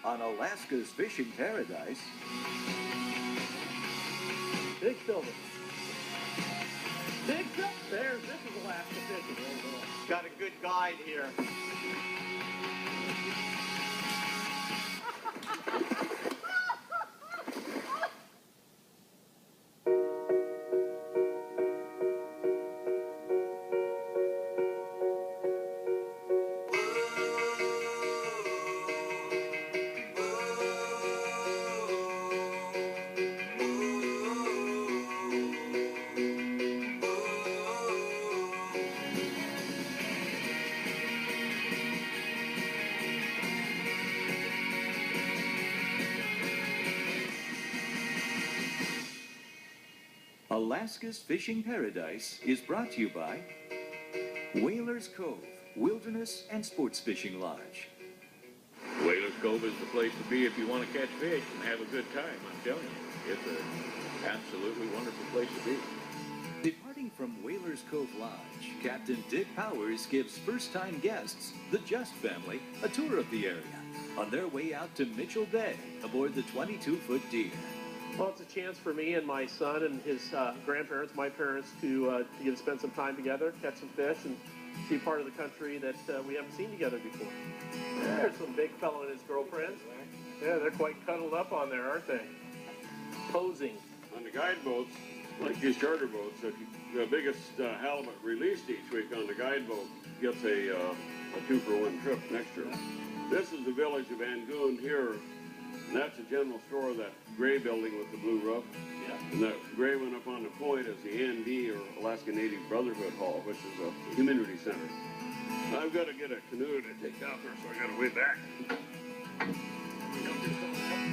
on Alaska's fishing paradise. Big silver. Big silver. There's, this is Alaska fishing. Got a good guide here. Alaska's fishing paradise is brought to you by Whalers Cove Wilderness and Sports Fishing Lodge. Whalers Cove is the place to be if you want to catch fish and have a good time, I'm telling you. It's an absolutely wonderful place to be. Departing from Whalers Cove Lodge, Captain Dick Powers gives first-time guests, the Just family, a tour of the area on their way out to Mitchell Bay aboard the 22-foot Deer. Well, it's a chance for me and my son and his grandparents, my parents, to spend some time together, catch some fish, and see a part of the country that we haven't seen together before. There's some big fellow and his girlfriend. Yeah, they're quite cuddled up on there, aren't they? Posing. On the guide boats, like these charter boats, the biggest halibut released each week on the guide boat gets a 2-for-1 trip next year. This is the village of Angoon here. And that's the general store, that gray building with the blue roof. Yeah. And that gray one up on the point is the ANB, or Alaska Native Brotherhood Hall, which is a community center. I've got to get a canoe to take out there, so I got to way back.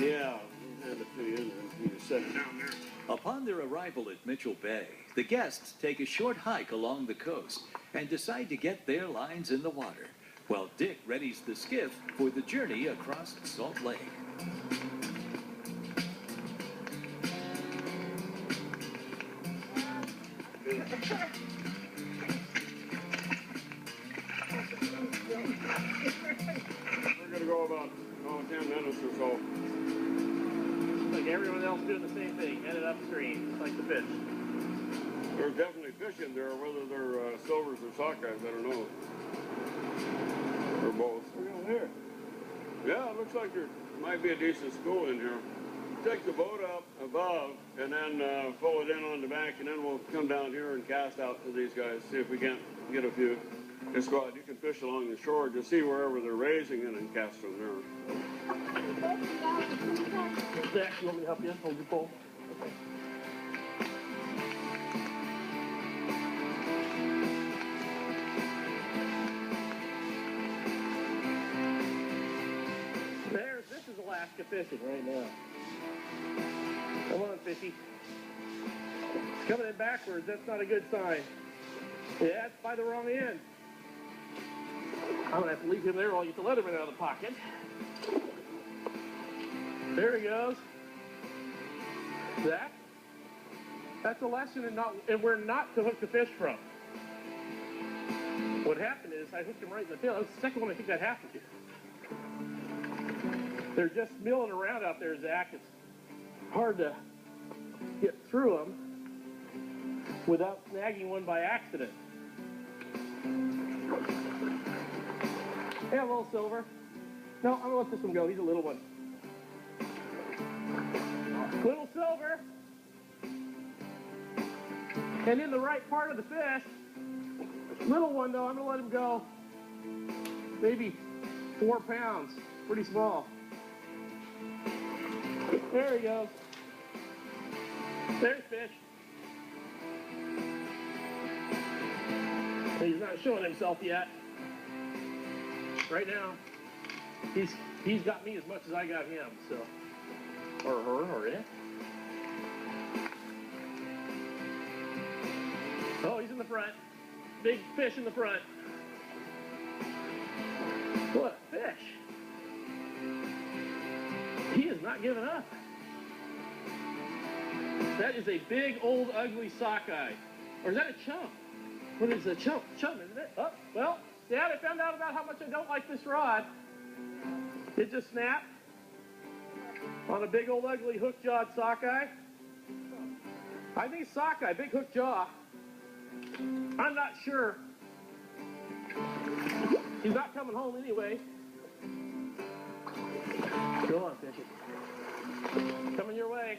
Yeah, I'll hand it to you, and you just set it down there. Upon their arrival at Mitchell Bay, the guests take a short hike along the coast and decide to get their lines in the water, while Dick readies the skiff for the journey across Salt Lake. We're going to go about 10 minutes or so. Like everyone else doing the same thing, headed upstream, just like the fish. There's definitely fish in there, whether they're silvers or sockeyes, I don't know. Or both. Here. Yeah, it looks like there might be a decent school in here. Take the boat up above and then pull it in on the bank, and then we'll come down here and cast out to these guys, see if we can't get a few. Just go out. You can fish along the shore, just see wherever they're raising and then cast from there. Zach, you want me to help you? Hold your pole. Okay. This is Alaska fishing right now. Come on, fishy. It's coming in backwards. That's not a good sign. Yeah, it's by the wrong end. I'm going to have to leave him there while I get the Leatherman out of the pocket. There he goes. Zach, that's a lesson in where not to hook the fish from. What happened is I hooked him right in the tail. That was the second one I think that happened to. They're just milling around out there, Zach. It's hard to get through them without snagging one by accident. Hey, a little silver. No, I'm going to let this one go. He's a little one. Little silver. And in the right part of the fish. Little one, though, I'm going to let him go. Maybe 4 pounds. Pretty small. There he goes. There's fish. He's not showing himself yet. Right now, he's got me as much as I got him, so. Or her, or it. Oh, he's in the front. Big fish in the front. What a fish. He is not giving up. That is a big, old, ugly sockeye. Or is that a chum? What is a chum? Chum, isn't it? Oh, well, Dad, I found out about how much I don't like this rod. It just snapped. On a big old ugly hook-jawed sockeye? I think sockeye, big hook jaw. I'm not sure. He's not coming home anyway. Go on, Fishy. Coming your way.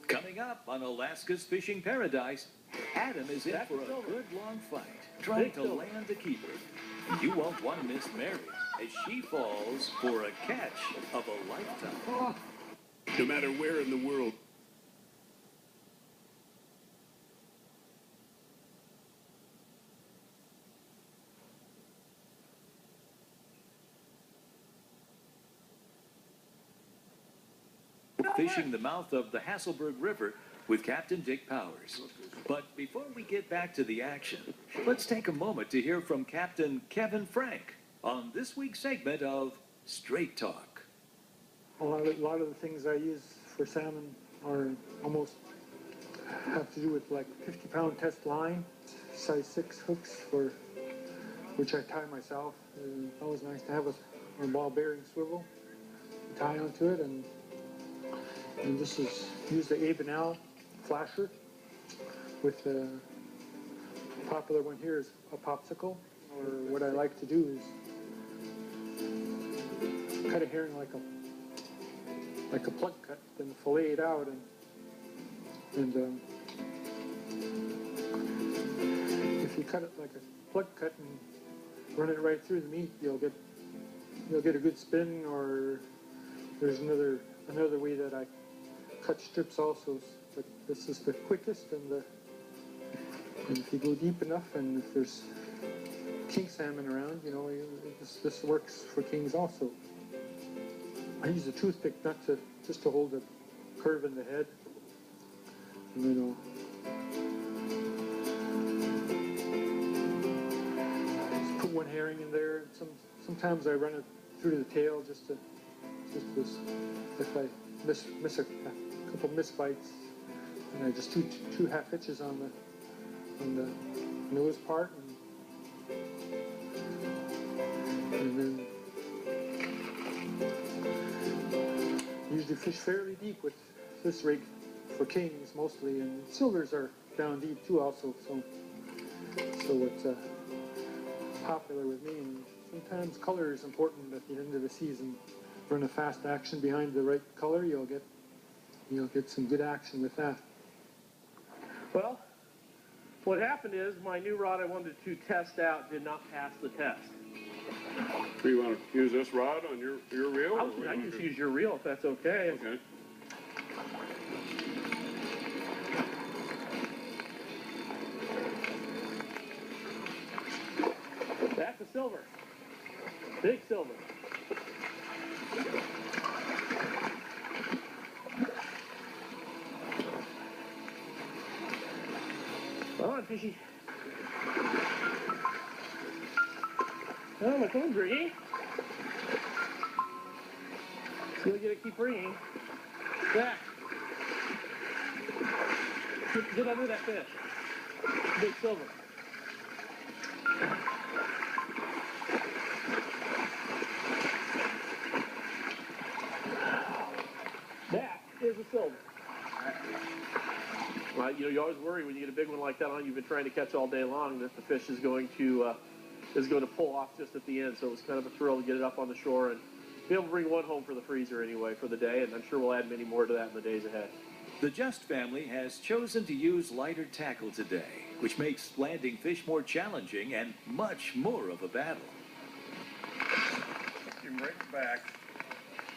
Coming up on Alaska's Fishing Paradise, Adam is in for a good long fight, trying to land a keeper. You won't want to miss Mary as she falls for a catch of a lifetime. No matter where in the world. Fishing the mouth of the Hasselberg River with Captain Dick Powers. But before we get back to the action, let's take a moment to hear from Captain Kevin Frank on this week's segment of Straight Talk. A lot of the things I use for salmon are almost have to do with like 50-pound test line, size 6 hooks for which I tie myself. It's always nice to have a ball bearing swivel, tie onto it, and this is use the Abenal flasher with the popular one here is a popsicle, or what I like to do is cut a herring like a plug cut, then fillet it out, and if you cut it like a plug cut and run it right through the meat, you'll get a good spin. Or there's another way that I cut strips also, but this is the quickest, and if you go deep enough, and if there's king salmon around, this works for kings also. I use a toothpick just to hold the curve in the head, and just put one herring in there. Sometimes I run it through the tail just if I miss a couple misbites, and I just do two half hitches on the nose part, and then usually fish fairly deep with this rig for kings mostly, and silvers are down deep too also, so it's popular with me. And sometimes color is important at the end of the season. Run a fast action behind the right color, you'll get some good action with that. Well, what happened is my new rod I wanted to test out did not pass the test. Do you want to use this rod on your reel? I can just use your reel if that's okay. Okay. That's a silver. Big silver. Come on, fishy. Oh, my phone's ringing. Still gotta keep ringing. Back. Get under that fish. Big silver. That is a silver. Well, you always worry when you get a big one like that on you've been trying to catch all day long that the fish is going to pull off just at the end. So it was kind of a thrill to get it up on the shore and be able to bring one home for the freezer anyway for the day. And I'm sure we'll add many more to that in the days ahead. The Just family has chosen to use lighter tackle today, which makes landing fish more challenging and much more of a battle. Come right back.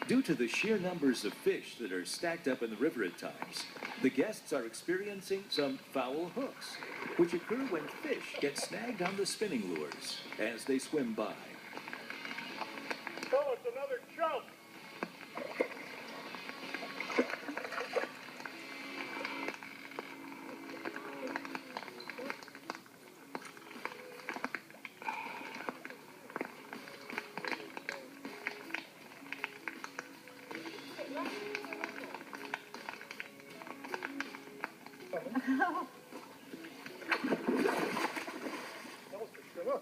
Due to the sheer numbers of fish that are stacked up in the river at times, the guests are experiencing some foul hooks, which occur when fish get snagged on the spinning lures as they swim by. Oh, it's another chump. That was for sure.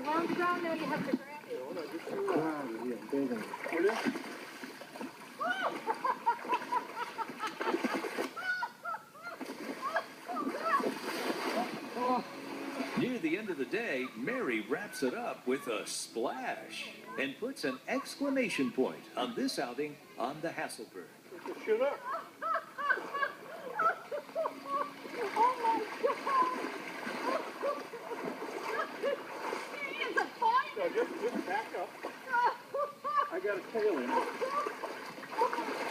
on the ground, now you have to grab it. Near the end of the day, Mary wraps it up with a splash and puts an exclamation point on this outing on the Hasselberg. Shut up. Oh my God! It's a fight! No, just back up. I got a tail in it.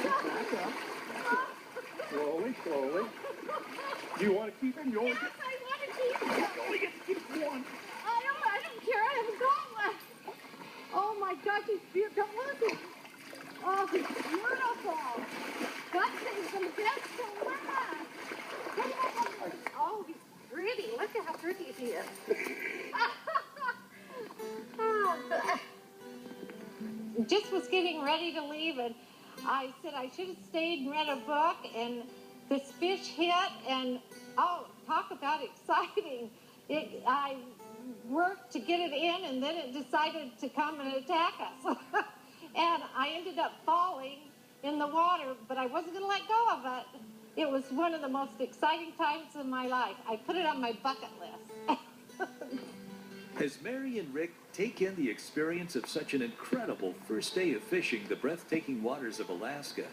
Back up. Slowly, slowly. Do you want to keep him? You only Yes, I want to keep it. you only get to keep one. I don't care. I have a gauntlet. Oh my gosh, he's beautiful. Look at him. Oh, he's beautiful. God saves the best for last. Oh, he's pretty. Look at how pretty he is. Just was getting ready to leave, and I said I should have stayed and read a book, and this fish hit, and oh, talk about exciting. I worked to get it in, and then it decided to come and attack us. And I ended up falling in the water, but I wasn't going to let go of it. It was one of the most exciting times in my life. I put it on my bucket list. As Mary and Rick take in the experience of such an incredible first day of fishing the breathtaking waters of Alaska,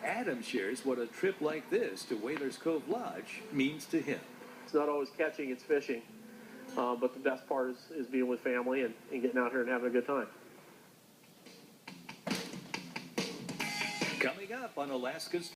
Adam shares what a trip like this to Whalers Cove Lodge means to him. It's not always catching, it's fishing. But the best part is being with family and getting out here and having a good time. Coming up on Alaska's